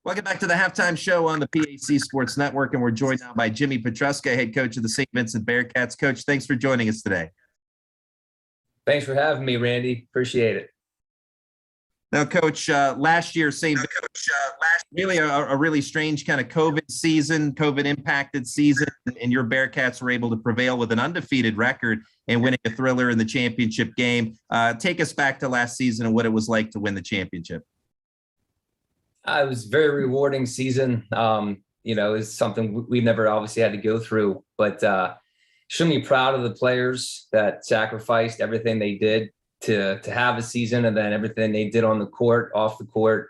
Welcome back to the halftime show on the PAC Sports Network, and we're joined now by Jimmy Petruska, head coach of the Saint Vincent Bearcats. Coach, thanks for joining us today. Thanks for having me, Randy. Appreciate it. Now, Coach, last year, really a really strange kind of COVID impacted season, and your Bearcats were able to prevail with an undefeated record and winning a thriller in the championship game. Take us back to last season and what it was like to win the championship. It was a very rewarding season. It's something we've never obviously had to go through, but extremely proud of the players that sacrificed everything they did to have a season, and then everything they did on the court, off the court.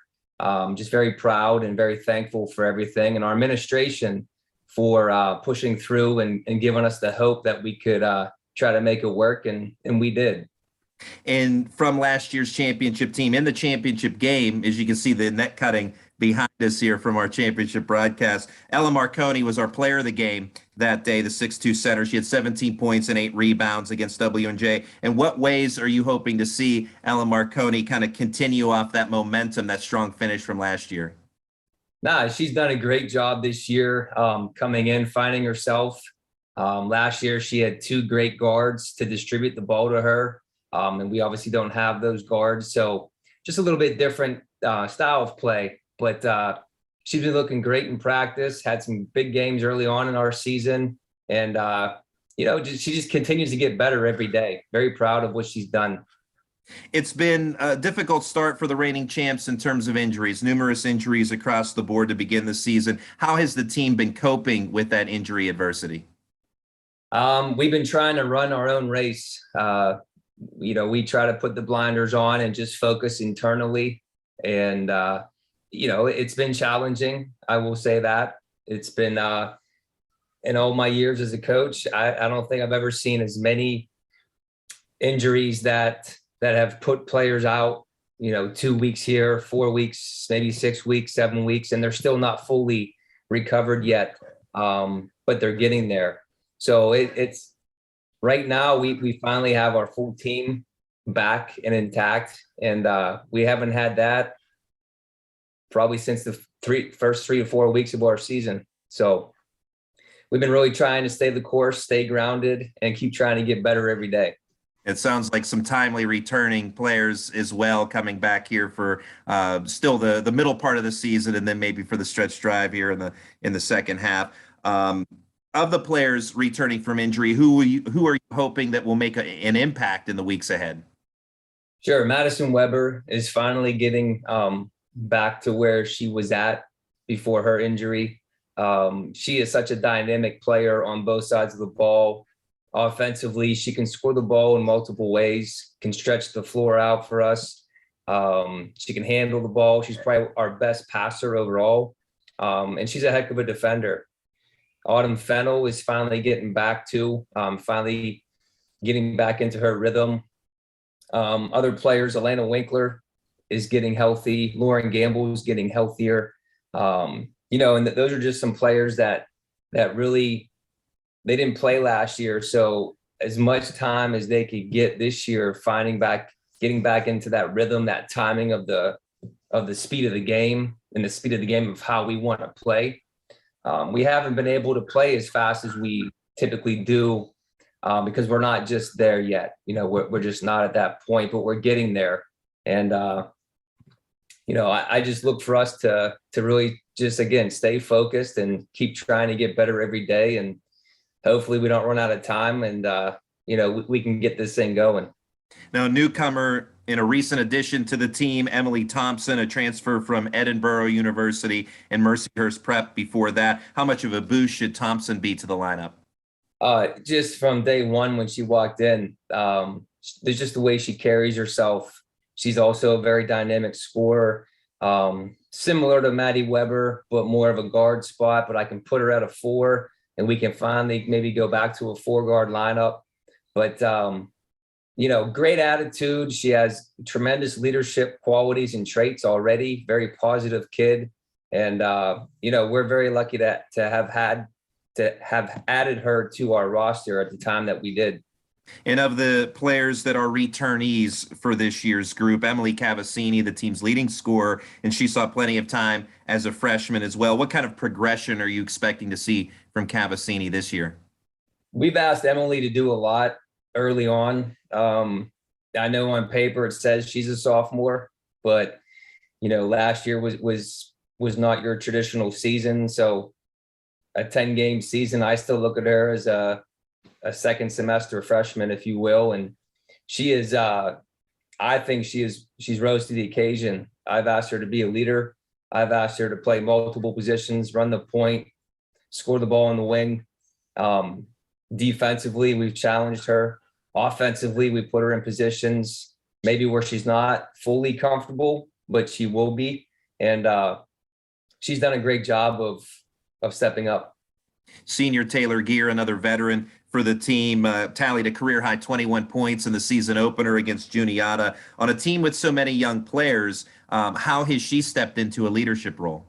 Just very proud and very thankful for everything, and our administration for pushing through and giving us the hope that we could try to make it work, and we did. And from last year's championship team in the championship game, as you can see the net cutting behind us here from our championship broadcast, Ella Marconi was our player of the game that day, the 6'2" center. She had 17 points and 8 rebounds against W&J. And what ways are you hoping to see Ella Marconi kind of continue off that momentum, that strong finish from last year? She's done a great job this year, coming in, finding herself. Last year, she had 2 great guards to distribute the ball to her. And we obviously don't have those guards. So just a little bit different style of play. But she's been looking great in practice, had some big games early on in our season. And, she just continues to get better every day. Very proud of what she's done. It's been a difficult start for the reigning champs in terms of injuries, numerous injuries across the board to begin the season. How has the team been coping with that injury adversity? We've been trying to run our own race. We try to put the blinders on and just focus internally. And, it's been challenging. I will say that. It's been, in all my years as a coach, I don't think I've ever seen as many injuries that have put players out, 2 weeks here, 4 weeks, maybe 6 weeks, 7 weeks, and they're still not fully recovered yet. But they're getting there. So it's, right now, we finally have our full team back and intact, and we haven't had that probably since the first 3 to 4 weeks of our season. So we've been really trying to stay the course, stay grounded, and keep trying to get better every day. It sounds like some timely returning players as well coming back here for still the middle part of the season, and then maybe for the stretch drive here in the second half. Of the players returning from injury, who are you hoping that will make an impact in the weeks ahead? Sure. Madison Weber is finally getting back to where she was at before her injury. She is such a dynamic player on both sides of the ball. Offensively, she can score the ball in multiple ways, can stretch the floor out for us. She can handle the ball. She's probably our best passer overall. And she's a heck of a defender. Autumn Fennell is finally getting back finally getting back into her rhythm. Other players, Elena Winkler is getting healthy. Lauren Gamble is getting healthier. And those are just some players that really, they didn't play last year. So as much time as they could get this year, getting back into that rhythm, that timing of the speed of the game and the speed of the game of how we want to play. We haven't been able to play as fast as we typically do because we're not just there yet. We're just not at that point, but we're getting there. And, I just look for us to really just, again, stay focused and keep trying to get better every day. And hopefully we don't run out of time and, we can get this thing going. Now, newcomer in a recent addition to the team, Emily Thompson, a transfer from Edinburgh University and Mercyhurst Prep before that. How much of a boost should Thompson be to the lineup? Just from day one when she walked in, there's just the way she carries herself. She's also a very dynamic scorer, similar to Maddie Weber, but more of a guard spot. But I can put her at a 4, and we can finally maybe go back to a 4-guard lineup. But great attitude. She has tremendous leadership qualities and traits already. Very positive kid, and we're very lucky to have added her to our roster at the time that we did. And of the players that are returnees for this year's group, Emily Cavassini, the team's leading scorer, and she saw plenty of time as a freshman as well. What kind of progression are you expecting to see from Cavassini this year? We've asked Emily to do a lot early on. I know on paper it says she's a sophomore, but last year was not your traditional season. So a 10-game season, I still look at her as a second semester freshman, if you will. And she is, I think she's rose to the occasion. I've asked her to be a leader. I've asked her to play multiple positions, run the point, score the ball in the wing. Defensively, we've challenged her. Offensively, we put her in positions maybe where she's not fully comfortable, but she will be. And she's done a great job of stepping up. Senior Taylor Gear, another veteran for the team, tallied a career-high 21 points in the season opener against Juniata. On a team with so many young players, how has she stepped into a leadership role?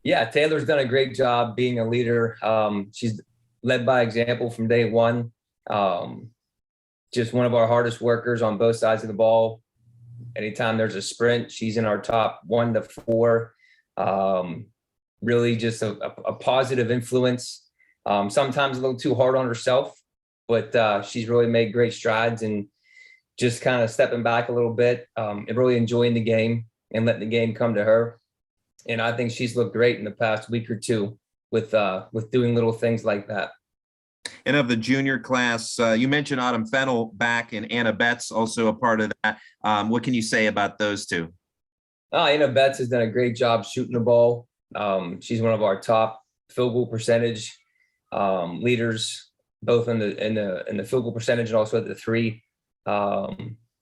Yeah, Taylor's done a great job being a leader. She's led by example from day one. Just one of our hardest workers on both sides of the ball. Anytime there's a sprint, she's in our top 1 to 4. Really just a positive influence. Sometimes a little too hard on herself, but she's really made great strides and just kind of stepping back a little bit and really enjoying the game and letting the game come to her. And I think she's looked great in the past week or two with doing little things like that. And of the junior class, you mentioned Autumn Fennell back and Anna Betts also a part of that. What can you say about those two? Anna Betts has done a great job shooting the ball. She's one of our top field goal percentage leaders, both in the field goal percentage and also at the three.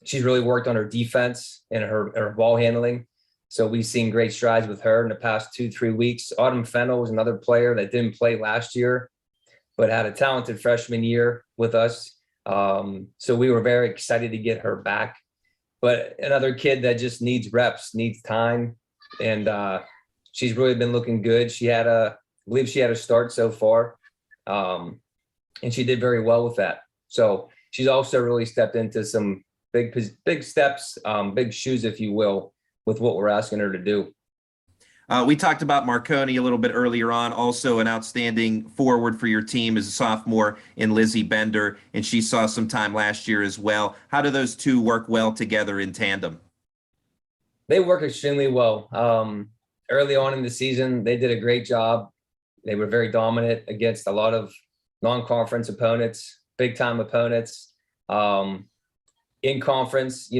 She's really worked on her defense and her ball handling. So we've seen great strides with her in the past 2-3 weeks. Autumn Fennell was another player that didn't play last year, but had a talented freshman year with us. So we were very excited to get her back. But another kid that just needs reps, needs time. And she's really been looking good. I believe she had a start so far. And she did very well with that. So she's also really stepped into some big steps, big shoes, if you will, with what we're asking her to do. We talked about Marconi a little bit earlier on, also an outstanding forward for your team as a sophomore in Lizzie Bender, and she saw some time last year as well. How do those two work well together in tandem? They work extremely well. Early on in the season, they did a great job. They were very dominant against a lot of non-conference opponents, big-time opponents. In conference,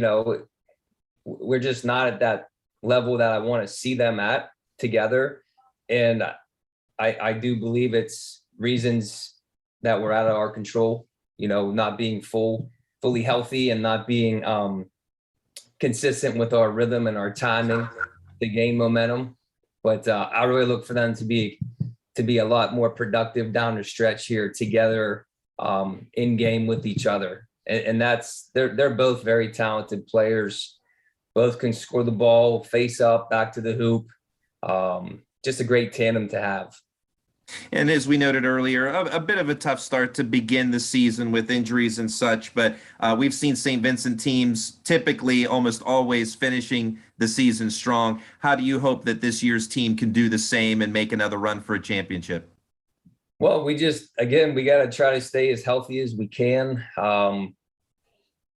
we're just not at that level that I want to see them at together. And I do believe it's reasons that were out of our control, not being fully healthy and not being consistent with our rhythm and our timing to gain momentum. But I really look for them to be a lot more productive down the stretch here together in game with each other. And they're both very talented players. Both can score the ball, face up, back to the hoop. Just a great tandem to have. And as we noted earlier, a bit of a tough start to begin the season with injuries and such, but we've seen Saint Vincent teams typically almost always finishing the season strong. How do you hope that this year's team can do the same and make another run for a championship? Well, we got to try to stay as healthy as we can.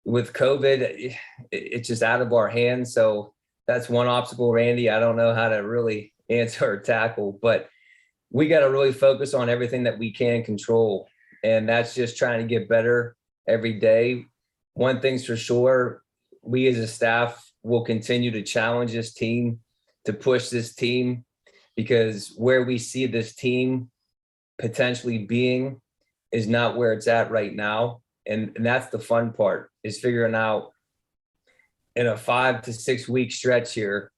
With COVID, it's just out of our hands. So that's one obstacle, Randy. I don't know how to really answer or tackle, but we got to really focus on everything that we can control. And that's just trying to get better every day. One thing's for sure, we as a staff will continue to challenge this team, to push this team, because where we see this team potentially being is not where it's at right now. And that's the fun part, is figuring out in a 5 to 6 week stretch here,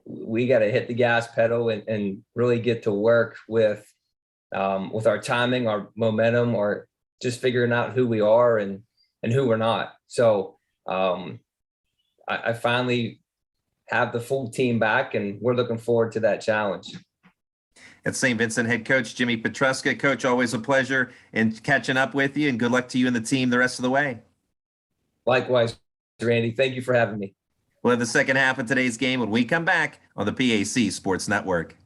we got to hit the gas pedal and really get to work with our timing, our momentum, or just figuring out who we are and who we're not. So I finally have the full team back, and we're looking forward to that challenge. That's St. Vincent head coach Jimmy Petruska. Coach, always a pleasure and catching up with you, and good luck to you and the team the rest of the way. Likewise, Randy. Thank you for having me. We'll have the second half of today's game when we come back on the PAC Sports Network.